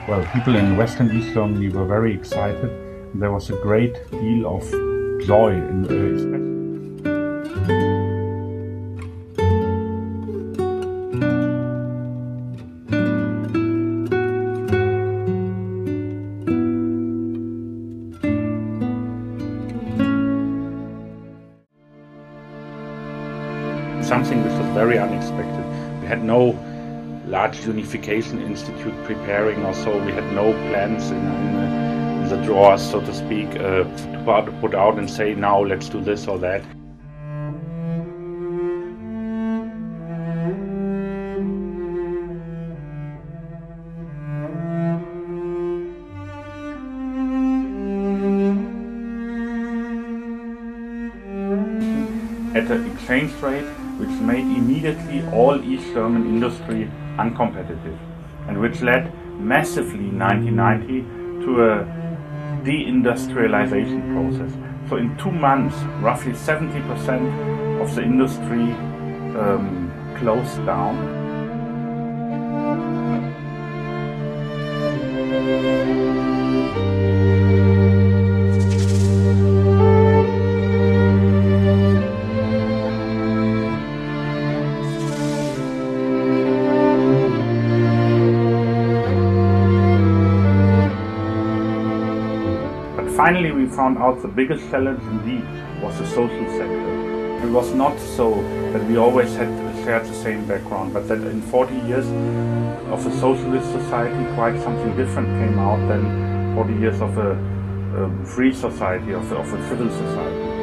Well, people in Western East Germany were very excited. There was a great deal of joy in something which was very unexpected. We had no large unification institute preparing or so. We had no plans in the drawers, so to speak, to put out and say, now let's do this or that. At an exchange rate which made immediately all East German industry uncompetitive, and which led massively in 1990 to a deindustrialization process. So in 2 months, roughly 70% of the industry closed down. Finally, we found out the biggest challenge indeed was the social sector. It was not so that we always had shared the same background, but that in 40 years of a socialist society, quite something different came out than 40 years of a free society, of a civil society.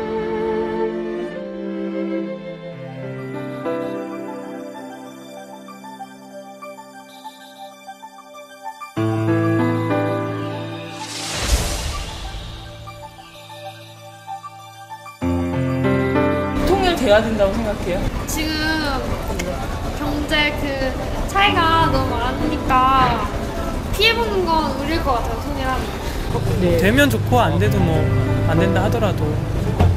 돼야 된다고 생각해요? 지금 경제 그 차이가 너무 많으니까 피해보는 건 우릴 것 같아요, 통일하면. 네. 되면 좋고 안 돼도 뭐 안 된다 하더라도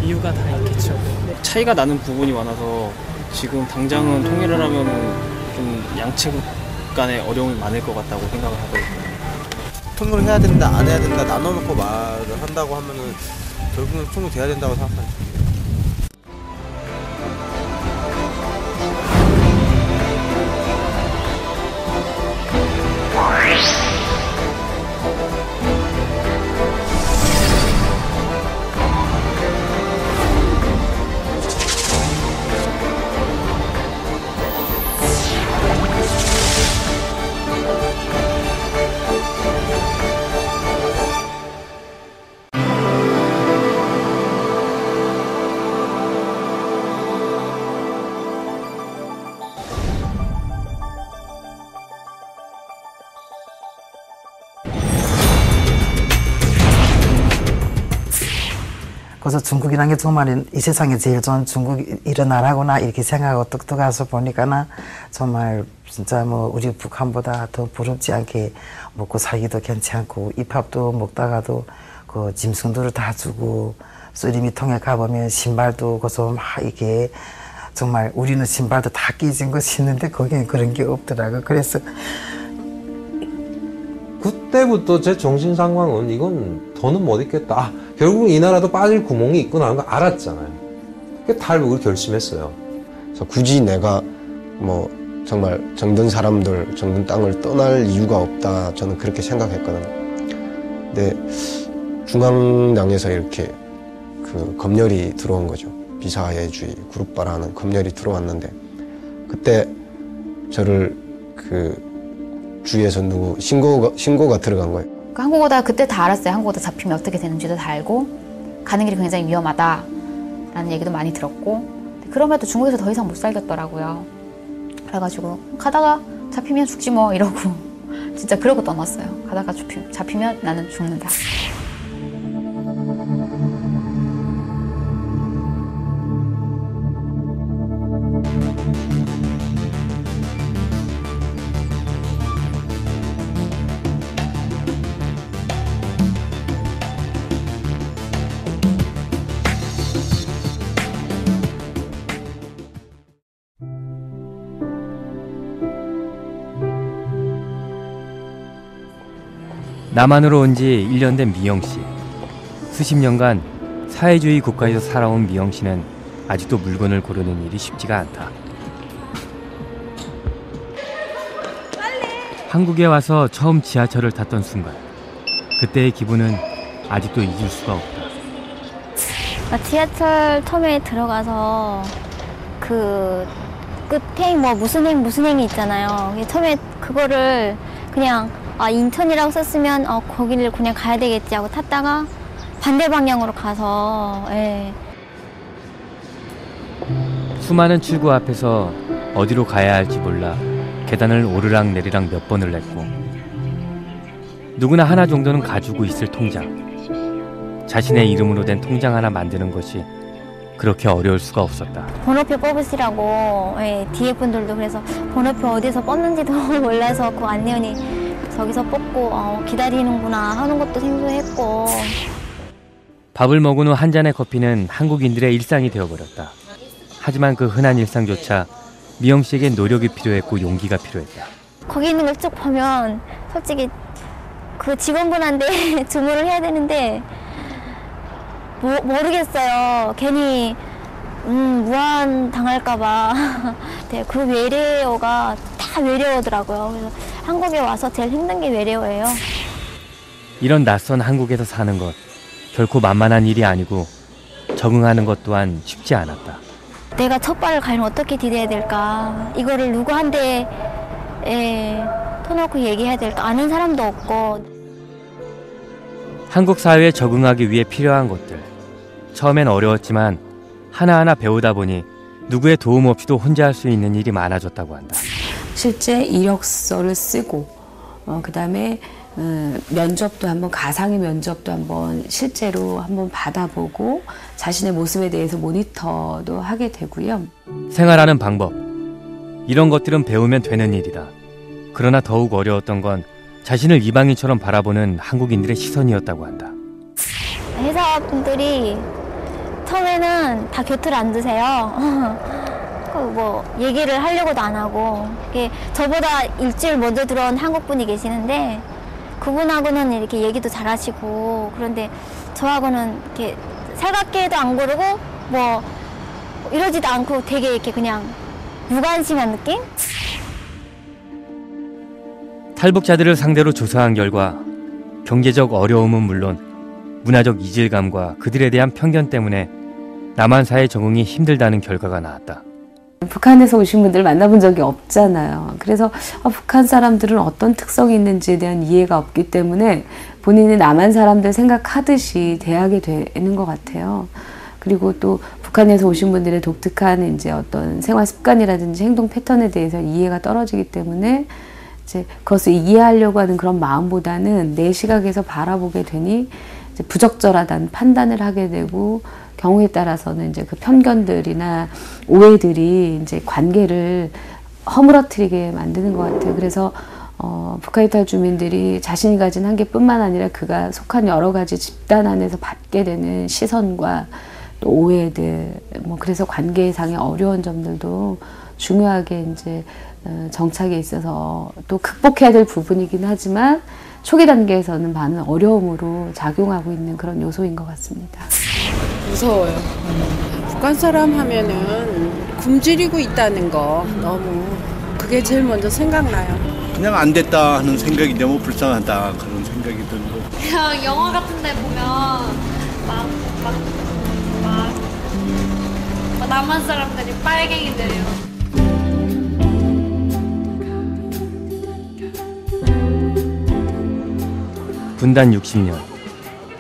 이유가 다 있겠죠. 차이가 나는 부분이 많아서 지금 당장은 통일을 하면 좀 양측 간에 어려움이 많을 것 같다고 생각을 하거든요. 통일을 해야 된다, 안 해야 된다 나눠놓고 말을 한다고 하면은 결국은 통일돼야 된다고 생각합니다. 그래서 중국이라는 게 정말 이 세상에 제일 좋은 중국 일어나라구나 이렇게 생각하고 뚝뚝 가서 보니까는 정말 진짜 뭐 우리 북한보다 더 부럽지 않게 먹고 살기도 괜찮고 입밥도 먹다가도 그 짐승들을 다 주고 쓰리미통에 가보면 신발도 거기서 막 이게 정말 우리는 신발도 다 깨진 것이 있는데 거기는 그런 게 없더라고. 그래서 그때부터 제 정신 상황은 이건 더는 못 있겠다. 아, 결국 이 나라도 빠질 구멍이 있구나 하는 거 알았잖아요. 그게 탈북을 결심했어요. 그래서 굳이 내가 뭐 정말 정든 사람들, 정든 땅을 떠날 이유가 없다. 저는 그렇게 생각했거든요. 근데 중앙당에서 이렇게 그 검열이 들어온 거죠. 비사예주의, 그룹바라는 검열이 들어왔는데 그때 저를 그 주위에서 누구 신고가 들어간 거예요. 한국어다 그때 다 알았어요. 한국어다 잡히면 어떻게 되는지도 다 알고 가는 길이 굉장히 위험하다라는 얘기도 많이 들었고 그럼에도 중국에서 더 이상 못 살겠더라고요. 그래가지고 가다가 잡히면 죽지 뭐 이러고 진짜 그러고 떠났어요. 가다가 잡히면 나는 죽는다. 남한으로 온 지 1년 된 미영 씨. 수십 년간 사회주의 국가에서 살아온 미영 씨는 아직도 물건을 고르는 일이 쉽지가 않다. 한국에 와서 처음 지하철을 탔던 순간, 그때의 기분은 아직도 잊을 수가 없다. 지하철 터미널에 들어가서 그 끝에 뭐 무슨 행이 있잖아요. 처음에 그거를 그냥 인천이라고 썼으면 거기를 그냥 가야 되겠지 하고 탔다가 반대 방향으로 가서 수많은 출구 앞에서 어디로 가야 할지 몰라 계단을 오르락 내리락 몇 번을 했고, 누구나 하나 정도는 가지고 있을 통장, 자신의 이름으로 된 통장 하나 만드는 것이 그렇게 어려울 수가 없었다. 번호표 뽑으시라고 뒤에 분들도 그래서 번호표 어디서 뽑는지도 몰라서 그 안내원이 저기서 뽑고 기다리는구나 하는 것도 생소했고. 밥을 먹은 후 한 잔의 커피는 한국인들의 일상이 되어버렸다. 하지만 그 흔한 일상조차 미영 씨에겐 노력이 필요했고 용기가 필요했다. 거기 있는 걸 쭉 보면 솔직히 그 직원분한테 주문을 해야 되는데 모르겠어요. 괜히 무한 당할까봐. 네, 그 외래어가 다 외래어더라고요. 그래서 한국에 와서 제일 힘든 게 외래어예요. 이런 낯선 한국에서 사는 것 결코 만만한 일이 아니고 적응하는 것 또한 쉽지 않았다. 내가 첫 발을 가면 어떻게 디뎌야 될까? 이거를 누구한테 터놓고 얘기해야 될까? 아는 사람도 없고. 한국 사회에 적응하기 위해 필요한 것들. 처음엔 어려웠지만 하나하나 배우다 보니 누구의 도움 없이도 혼자 할 수 있는 일이 많아졌다고 한다. 실제 이력서를 쓰고 그다음에 면접도 한번, 가상의 면접도 한번 실제로 한번 받아보고 자신의 모습에 대해서 모니터도 하게 되고요. 생활하는 방법, 이런 것들은 배우면 되는 일이다. 그러나 더욱 어려웠던 건 자신을 이방인처럼 바라보는 한국인들의 시선이었다고 한다. 회사분들이 처음에는 다 곁을 안 드세요. 뭐 얘기를 하려고도 안 하고. 저보다 일주일 먼저 들어온 한국분이 계시는데 그분하고는 이렇게 얘기도 잘하시고, 그런데 저하고는 이렇게 살갑게도 안 고르고 뭐 이러지도 않고 되게 이렇게 그냥 무관심한 느낌? 탈북자들을 상대로 조사한 결과 경제적 어려움은 물론 문화적 이질감과 그들에 대한 편견 때문에 남한 사회 적응이 힘들다는 결과가 나왔다. 북한에서 오신 분들 만나본 적이 없잖아요. 그래서 북한 사람들은 어떤 특성이 있는지에 대한 이해가 없기 때문에 본인이 남한 사람들 생각하듯이 대하게 되는 것 같아요. 그리고 또 북한에서 오신 분들의 독특한 이제 어떤 생활 습관이라든지 행동 패턴에 대해서 이해가 떨어지기 때문에 이제 그것을 이해하려고 하는 그런 마음보다는 내 시각에서 바라보게 되니 이제 부적절하다는 판단을 하게 되고, 경우에 따라서는 이제 그 편견들이나 오해들이 이제 관계를 허물어뜨리게 만드는 것 같아요. 그래서 북한 이탈 주민들이 자신이 가진 한계뿐만 아니라 그가 속한 여러 가지 집단 안에서 받게 되는 시선과 또 오해들, 뭐 그래서 관계상의 어려운 점들도 중요하게 이제 정착에 있어서 또 극복해야 될 부분이긴 하지만 초기 단계에서는 많은 어려움으로 작용하고 있는 그런 요소인 것 같습니다. 무서워요. 북한 사람 하면은 굶주리고 있다는 거 너무 그게 제일 먼저 생각나요. 그냥 안 됐다 하는 생각이 너무 불쌍하다 그런 생각이 들고. 그냥 영화 같은 데 보면 막 남한 사람들이 빨갱이들이요. 분단 60년.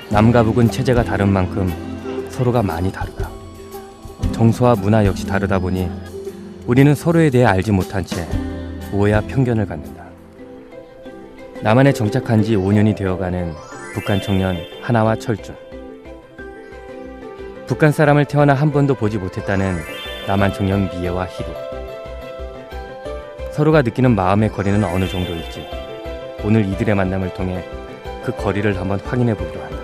남과 북은 체제가 다른 만큼 서로가 많이 다르다. 정서와 문화 역시 다르다 보니 우리는 서로에 대해 알지 못한 채 오해와 편견을 갖는다. 남한에 정착한 지 5년이 되어가는 북한 청년 하나와 철준. 북한 사람을 태어나 한 번도 보지 못했다는 남한 청년 미애와 희도. 서로가 느끼는 마음의 거리는 어느 정도일지 오늘 이들의 만남을 통해 그 거리를 한번 확인해 보기로 한다.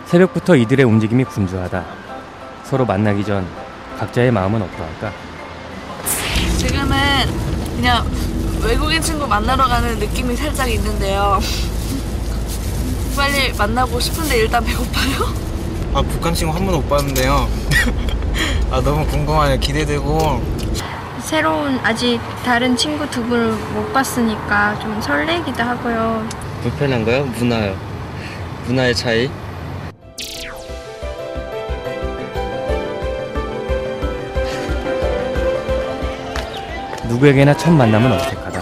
새벽부터 이들의 움직임이 분주하다. 서로 만나기 전 각자의 마음은 어떠할까? 지금은 그냥 외국인 친구 만나러 가는 느낌이 살짝 있는데요. 빨리 만나고 싶은데 일단 배고파요. 아, 북한 친구 한 번도 못 봤는데요. 아, 너무 궁금하네요. 기대되고. 새로운 아직 다른 친구 두 분을 못 봤으니까 좀 설레기도 하고요. 불편한가요? 문화요. 문화의 차이? 누구에게나 첫 만남은 어색하다.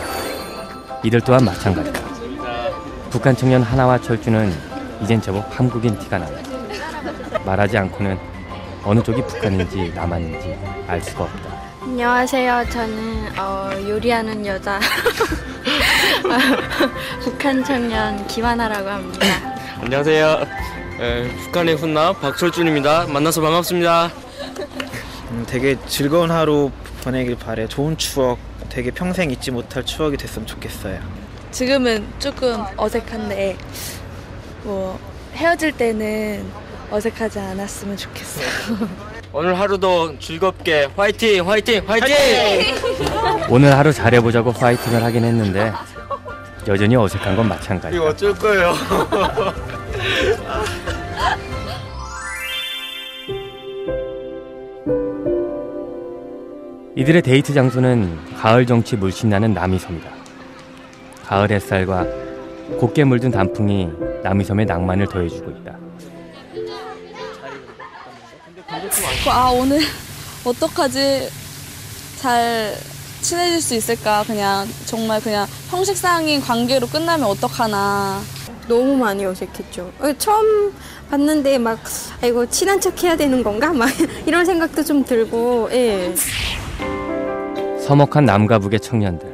이들 또한 마찬가지다. 북한 청년 하나와 철주는 이젠 제법 한국인 티가 난다. 말하지 않고는 어느 쪽이 북한인지 남한인지 알 수가 없다. 안녕하세요. 저는 요리하는 여자 북한 청년 김하나라고 합니다. 안녕하세요. 북한의 훈남 박철준입니다. 만나서 반갑습니다. 되게 즐거운 하루 보내길 바래. 좋은 추억, 되게 평생 잊지 못할 추억이 됐으면 좋겠어요. 지금은 조금 어색한데 뭐 헤어질 때는 어색하지 않았으면 좋겠어요. 오늘 하루도 즐겁게 화이팅! 화이팅! 화이팅! 오늘 하루 잘해보자고 파이팅을 하긴 했는데 여전히 어색한 건 마찬가지다. 이거 어쩔 거예요? 이들의 데이트 장소는 가을 정취 물씬 나는 남이섬이다. 가을 햇살과 곱게 물든 단풍이 남이섬의 낭만을 더해주고 있다. 오늘 어떡하지? 잘 친해질 수 있을까? 그냥 정말 그냥 형식상인 관계로 끝나면 어떡하나. 너무 많이 어색했죠. 처음 봤는데 막 아이고 친한 척 해야 되는 건가? 막 이런 생각도 좀 들고. 예. 서먹한 남과 북의 청년들.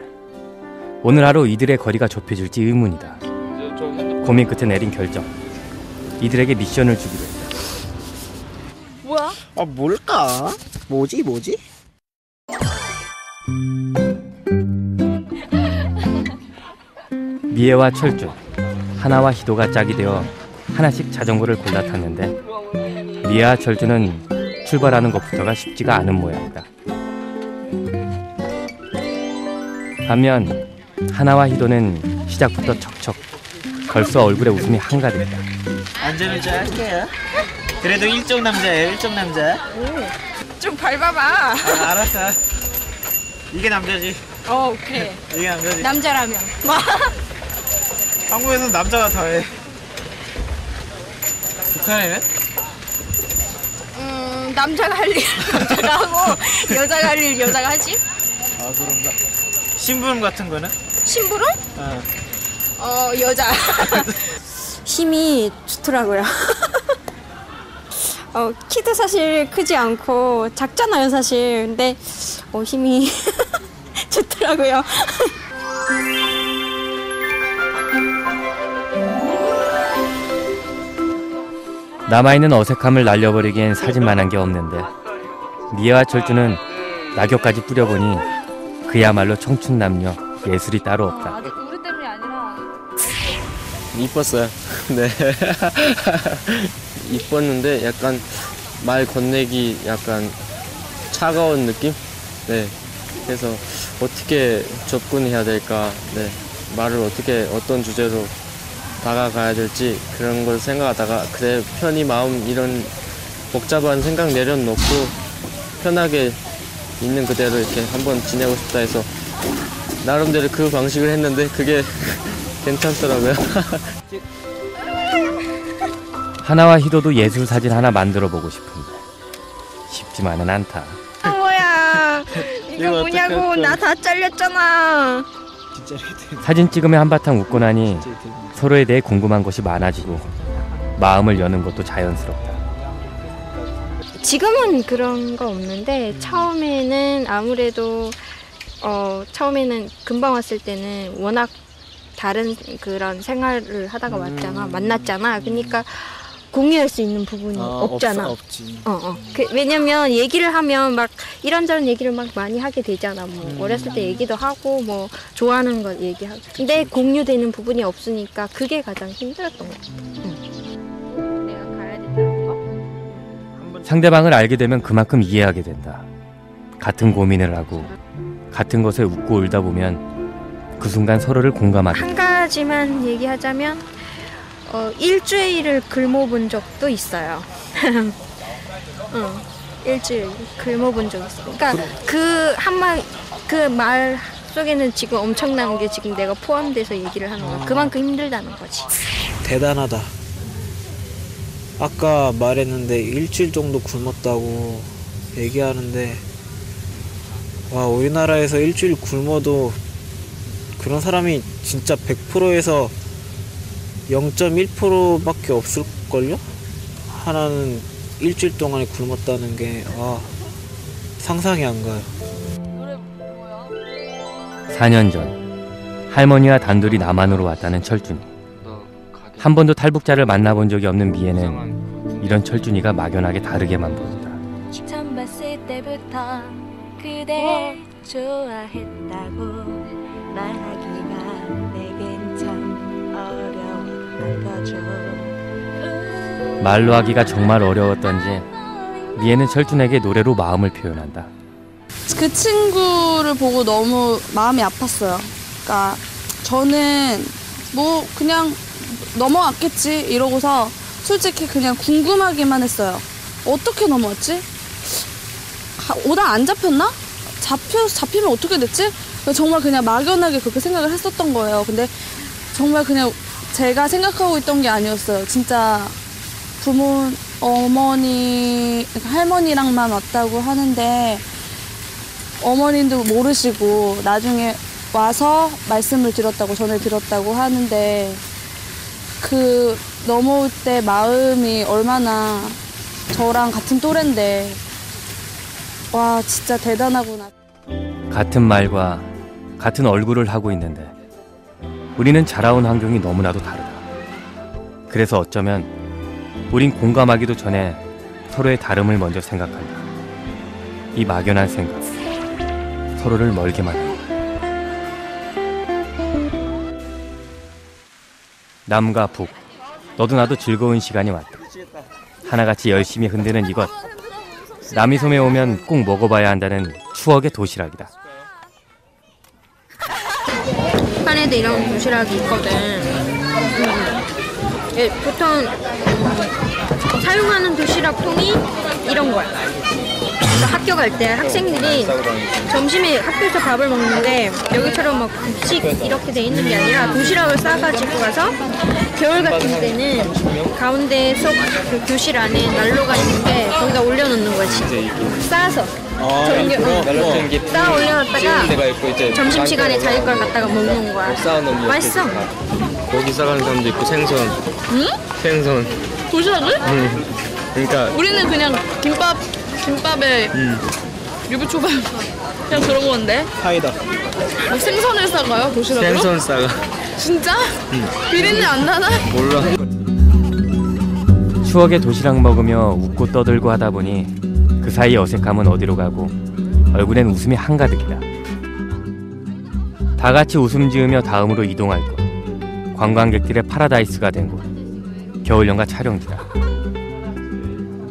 오늘 하루 이들의 거리가 좁혀질지 의문이다. 고민 끝에 내린 결정. 이들에게 미션을 주기로 했다. 뭐야? 아, 뭘까? 뭐지? 미애와 철준, 하나와 희도가 짝이 되어 하나씩 자전거를 골라 탔는데 미애와 철준은 출발하는 것부터가 쉽지가 않은 모양이다. 반면 하나와 희도는 시작부터 척척 벌써 얼굴에 웃음이 한가득이다. 안전운전 할게요. 그래도 일종 남자예요. 일종 남자. 좀 밟아봐. 아, 알았어. 이게 남자지. 오케이. 이게 남자지. 남자라면. 한국에는 남자가 다 해. 북한에는? 남자가 할 일 남자가 하고 여자가 할 일 여자가 하지. 아, 그런가? 심부름 같은 거는? 심부름? 여자. 힘이 좋더라고요. 키도 사실 크지 않고 작잖아요, 사실. 근데 힘이 좋더라고요. 남아있는 어색함을 날려버리기엔 사진만한 게 없는데 미애와 철주는 낙엽까지 뿌려보니 그야말로 청춘 남녀 예술이 따로 없다. 우리 때문이 아니라 이뻤어요. 네. 이뻤는데 약간 말 건네기 약간 차가운 느낌? 네. 그래서 어떻게 접근해야 될까? 네. 말을 어떻게 어떤 주제로 다가가야 될지 그런 걸 생각하다가 그래 편히 마음 이런 복잡한 생각 내려놓고 편하게 있는 그대로 이렇게 한번 지내고 싶다 해서 나름대로 그 방식을 했는데 그게 괜찮더라고요. 하나와 희도도 예술 사진 하나 만들어 보고 싶은데 쉽지만은 않다. 뭐야? 이거 뭐냐고. 나 다 잘렸잖아. 사진 찍으며 한바탕 웃고 나니 서로에 대해 궁금한 것이 많아지고 마음을 여는 것도 자연스럽다. 지금은 그런 거 없는데 처음에는 아무래도 처음에는 금방 왔을 때는 워낙 다른 그런 생활을 하다가 왔잖아. 만났잖아. 그러니까 공유할 수 있는 부분이 없잖아. 없지. 왜냐면 얘기를 하면 막 이런저런 얘기를 막 많이 하게 되잖아. 뭐 어렸을 때 얘기도 하고 뭐 좋아하는 거 얘기하고. 근데 공유되는 부분이 없으니까 그게 가장 힘들었던 거 같아. 내가 가야 된다는 거. 상대방을 알게 되면 그만큼 이해하게 된다. 같은 고민을 하고 같은 것에 웃고 울다 보면 그 순간 서로를 공감하게 한 가지만 얘기하자면 일주일을 굶어본 적도 있어요. 일주일 굶어본 적 있어. 그러니까 그 말 속에는 지금 엄청난 게 지금 내가 포함돼서 얘기를 하는 거야. 그만큼 힘들다는 거지. 대단하다. 아까 말했는데 일주일 정도 굶었다고 얘기하는데 와, 우리나라에서 일주일 굶어도 그런 사람이 진짜 100%에서 0.1%밖에 없을걸요? 하나는 일주일 동안에 굶었다는 게 상상이 안 가요. 4년 전 할머니와 단둘이 남한으로 왔다는 철준이. 한 번도 탈북자를 만나본 적이 없는 미애는 이런 철준이가 막연하게 다르게만 보인다. 처음 봤을 때부터 그대 좋아했다고 말하기가 내겐 참 어려웠던 거죠. 말로 하기가 정말 어려웠던지 미애는 철준에게 노래로 마음을 표현한다. 그 친구를 보고 너무 마음이 아팠어요. 그러니까 저는 뭐 그냥 넘어왔겠지 이러고서 솔직히 그냥 궁금하기만 했어요. 어떻게 넘어왔지? 오다 안 잡혔나? 잡히면 어떻게 됐지? 정말 그냥 막연하게 그렇게 생각을 했었던 거예요. 근데 정말 그냥 제가 생각하고 있던 게 아니었어요. 진짜 어머니, 할머니랑만 왔다고 하는데 어머님도 모르시고 나중에 와서 말씀을 드렸다고, 전해 드렸다고 하는데 그 넘어올 때 마음이 얼마나 저랑 같은 또래인데 와, 진짜 대단하구나. 같은 말과 같은 얼굴을 하고 있는데 우리는 자라온 환경이 너무나도 다르다. 그래서 어쩌면 우린 공감하기도 전에 서로의 다름을 먼저 생각한다. 이 막연한 생각, 서로를 멀게만 한다. 남과 북, 너도 나도 즐거운 시간이 왔다. 하나같이 열심히 흔드는 이것, 남이섬에 오면 꼭 먹어봐야 한다는 추억의 도시락이다. 북한에도 이런 도시락이 있거든. 보통 사용하는 도시락통이 이런 거야. 그래서 학교 갈 때 학생들이 점심에 학교에서 밥을 먹는데 여기처럼 막 급식 이렇게 돼 있는 게 아니라 도시락을 싸가지고 가서 겨울 같은 때는 가운데 속 그 교실 안에 난로가 있는데 거기다 올려놓는 거지. 싸서 싸 올려놨다가 점심시간에 자기 걸 갖다가 먹는 거야. 맛있어. 고기 싸가는 사람도 있고 생선. 응? 생선. 도시락을? 응. 그러니까 우리는 그냥 김밥에 유부초밥 그냥 그런 건데. 사이다. 뭐 생선을 싸가요 도시락으로? 생선 싸가. 진짜? 응. 비린내 안 나나? 몰라. 추억의 도시락 먹으며 웃고 떠들고 하다 보니 그 사이 어색함은 어디로 가고 얼굴엔 웃음이 한가득이다. 다 같이 웃음 지으며 다음으로 이동할 곳, 관광객들의 파라다이스가 된 곳, 겨울연가 촬영지다.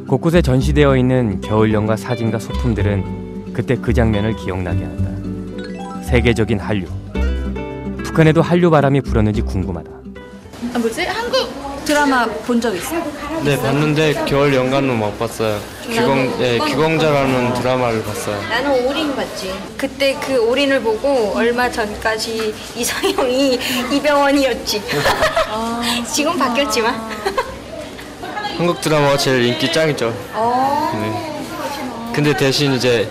곳곳에 전시되어 있는 겨울연가 사진과 소품들은 그때 그 장면을 기억나게 한다. 세계적인 한류. 북한에도 한류 바람이 불었는지 궁금하다. 뭐지? 한국 드라마 본 적 있어? 네, 봤는데 겨울 연가는 못 봤어요. 귀공자라는 드라마를 봤어요. 나는 올인 봤지. 그때 그 올인을 보고 얼마 전까지 이상형이 이병헌이었지. 지금 바뀌었지만. 한국 드라마가 제일 인기 짱이죠. 네. 근데 대신 이제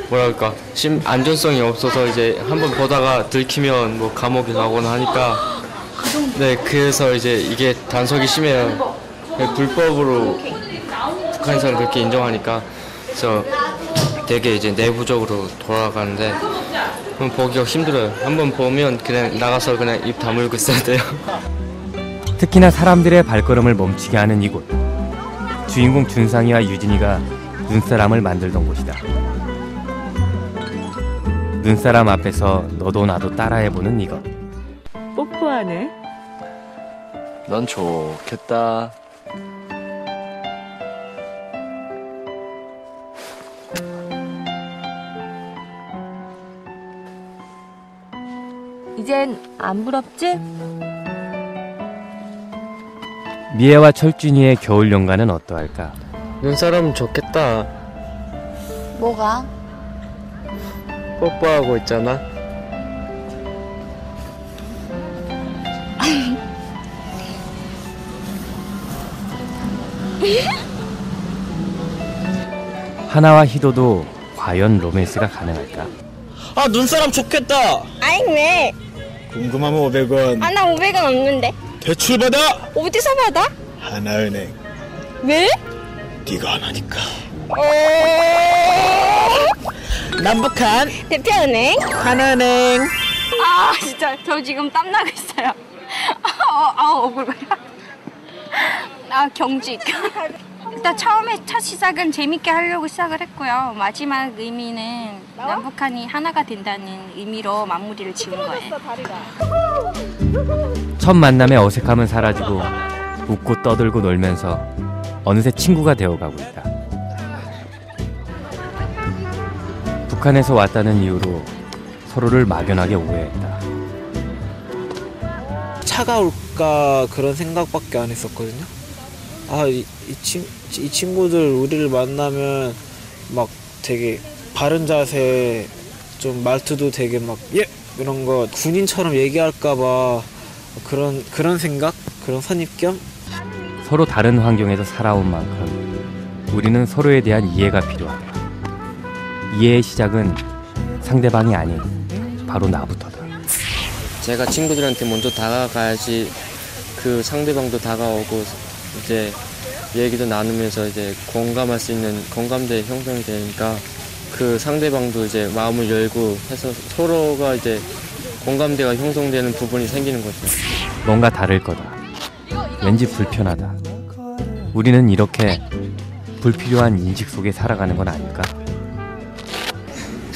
뭐랄까 안전성이 없어서 이제 한번 보다가 들키면 뭐 감옥에 가거나 하니까. 네, 그래서 이제 이게 단속이 심해요. 불법으로 북한에서는 그렇게 인정하니까 그래서 되게 이제 내부적으로 돌아가는데 보기가 힘들어요. 한번 보면 그냥 나가서 그냥 입 다물고 있어야 돼요. 특히나 사람들의 발걸음을 멈추게 하는 이곳. 주인공 준상이와 유진이가 눈사람을 만들던 곳이다. 눈사람 앞에서 너도 나도 따라해보는 이것. 뽀뽀하네. 넌 좋겠다. 이젠 안 부럽지? 미애와 철준이의 겨울 연가는 어떠할까? 눈사람 좋겠다. 뭐가? 뽀뽀하고 있잖아. 하나와 희도도 과연 로맨스가 가능할까? 아 눈사람 좋겠다. 아이 왜? 궁금하면 500원. 아 나 500원 없는데. 대출 받아. 어디서 받아? 하나은행. 왜? 네가 하나니까. 남북한 대표은행 하나은행. 아 진짜 저 지금 땀나고 있어요. 억울해. 아 경직. 일단 처음에 첫 시작은 재밌게 하려고 시작을 했고요. 마지막 의미는 남북한이 하나가 된다는 의미로 마무리를 지은 거예요. 첫 만남의 어색함은 사라지고 웃고 떠들고 놀면서 어느새 친구가 되어가고 있다. 북한에서 왔다는 이유로 서로를 막연하게 오해했다. 차가울까 그런 생각밖에 안 했었거든요. 이 친구들 우리를 만나면 막 되게 바른 자세, 좀 말투도 되게 막 이런 거 군인처럼 얘기할까봐 그런 생각, 그런 선입견. 서로 다른 환경에서 살아온 만큼 우리는 서로에 대한 이해가 필요하다. 이해의 시작은 상대방이 아닌 바로 나부터다. 제가 친구들한테 먼저 다가가야지 그 상대방도 다가오고 이제 얘기도 나누면서 이제 공감할 수 있는 공감대 형성이 되니까 그 상대방도 이제 마음을 열고 해서 서로가 이제 공감대가 형성되는 부분이 생기는 거죠. 뭔가 다를 거다. 왠지 불편하다. 우리는 이렇게 불필요한 인식 속에 살아가는 건 아닐까?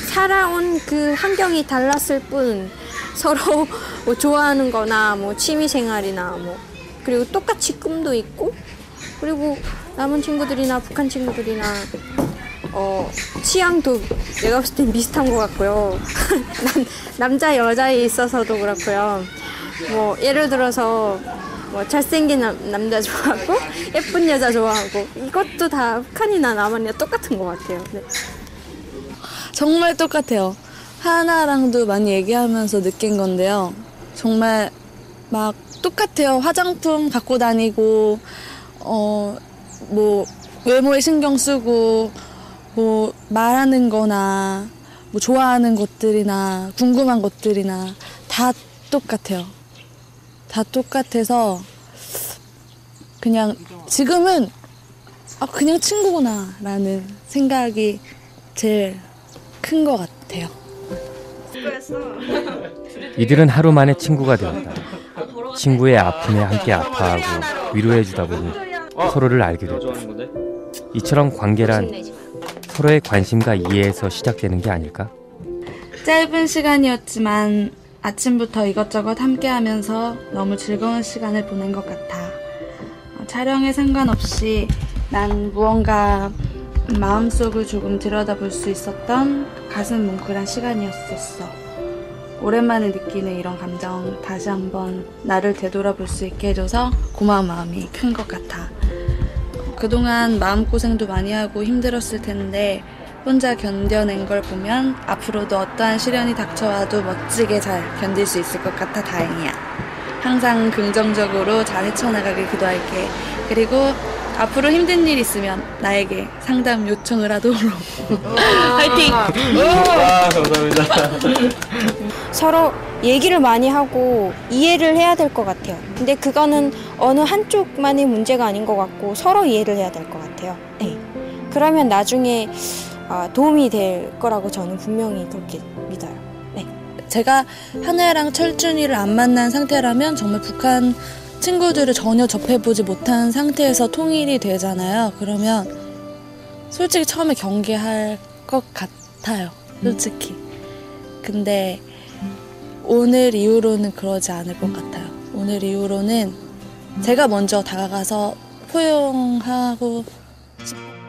살아온 그 환경이 달랐을 뿐 서로 뭐 좋아하는 거나 뭐 취미 생활이나 뭐 그리고 똑같이 꿈도 있고 그리고 남은 친구들이나 북한 친구들이나 취향도 내가 봤을 땐 비슷한 것 같고요. 남자 여자에 있어서도 그렇고요. 뭐 예를 들어서 뭐 잘생긴 남자 좋아하고 예쁜 여자 좋아하고 이것도 다 북한이나 남한이나 똑같은 것 같아요. 네. 정말 똑같아요. 하나랑도 많이 얘기하면서 느낀 건데요. 정말 막 똑같아요. 화장품 갖고 다니고 뭐 외모에 신경 쓰고 뭐 말하는 거나 뭐 좋아하는 것들이나 궁금한 것들이나 다 똑같아요. 다 똑같아서 그냥 지금은 그냥 친구구나 라는 생각이 제일 큰 것 같아요. 이들은 하루 만에 친구가 되었다. 친구의 아픔에 함께 아파하고 위로해주다 보니 서로를 알게 됐다. 이처럼 관계란 서로의 관심과 이해에서 시작되는 게 아닐까? 짧은 시간이었지만 아침부터 이것저것 함께하면서 너무 즐거운 시간을 보낸 것 같아. 촬영에 상관없이 난 무언가 마음속을 조금 들여다볼 수 있었던 가슴 뭉클한 시간이었었어. 오랜만에 느끼는 이런 감정 다시 한번 나를 되돌아볼 수 있게 해줘서 고마운 마음이 큰 것 같아. 그동안 마음고생도 많이 하고 힘들었을 텐데 혼자 견뎌낸 걸 보면 앞으로도 어떠한 시련이 닥쳐와도 멋지게 잘 견딜 수 있을 것 같아 다행이야. 항상 긍정적으로 잘 헤쳐나가길 기도할게. 그리고 앞으로 힘든 일 있으면 나에게 상담 요청을 하도록 화이팅! 감사합니다. 서로 얘기를 많이 하고 이해를 해야 될 것 같아요. 근데 그거는 어느 한쪽만의 문제가 아닌 것 같고 서로 이해를 해야 될 것 같아요. 네. 그러면 나중에 도움이 될 거라고 저는 분명히 그렇게 믿어요. 네. 제가 한혜랑 철준이를 안 만난 상태라면 정말 북한 친구들을 전혀 접해보지 못한 상태에서 통일이 되잖아요. 그러면 솔직히 처음에 경계할 것 같아요. 솔직히. 근데 오늘 이후로는 그러지 않을 것 같아요. 오늘 이후로는 제가 먼저 다가가서 포용하고 싶어요.